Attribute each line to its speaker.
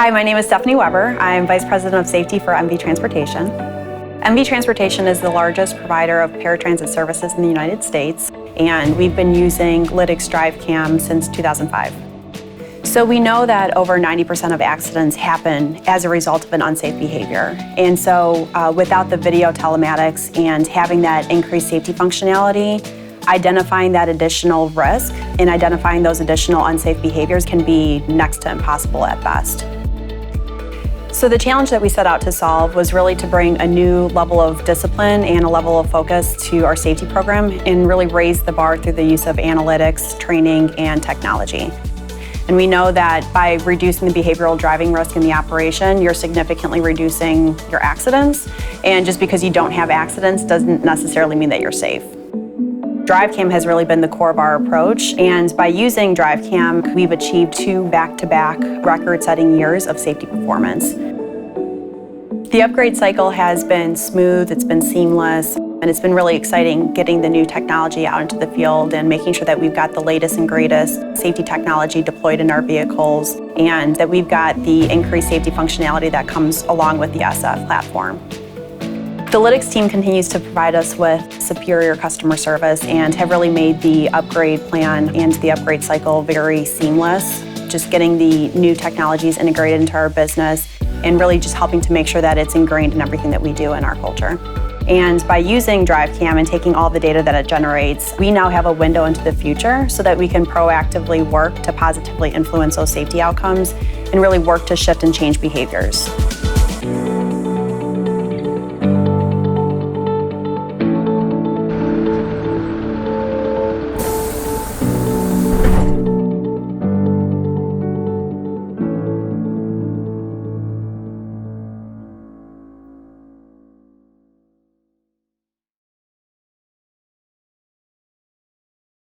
Speaker 1: Hi, my name is Stephanie Weber. I'm Vice President of Safety for MV Transportation. MV Transportation is the largest provider of paratransit services in the United States, and we've been using Lytx Drive Cam since 2005. So we know that over 90% of accidents happen as a result of an unsafe behavior. And so without the video telematics and having that increased safety functionality, identifying that additional risk and identifying those additional unsafe behaviors can be next to impossible at best. So the challenge that we set out to solve was really to bring a new level of discipline and a level of focus to our safety program and really raise the bar through the use of analytics, training, and technology. And we know that by reducing the behavioral driving risk in the operation, you're significantly reducing your accidents. And just because you don't have accidents doesn't necessarily mean that you're safe. DriveCam has really been the core of our approach, and by using DriveCam, we've achieved 2 back-to-back record-setting years of safety performance. The upgrade cycle has been smooth, it's been seamless, and it's been really exciting getting the new technology out into the field and making sure that we've got the latest and greatest safety technology deployed in our vehicles, and that we've got the increased safety functionality that comes along with the SF platform. The Lytx team continues to provide us with superior customer service and have really made the upgrade plan and the upgrade cycle very seamless. Just getting the new technologies integrated into our business and really just helping to make sure that it's ingrained in everything that we do in our culture. And by using DriveCam and taking all the data that it generates, we now have a window into the future so that we can proactively work to positively influence those safety outcomes and really work to shift and change behaviors.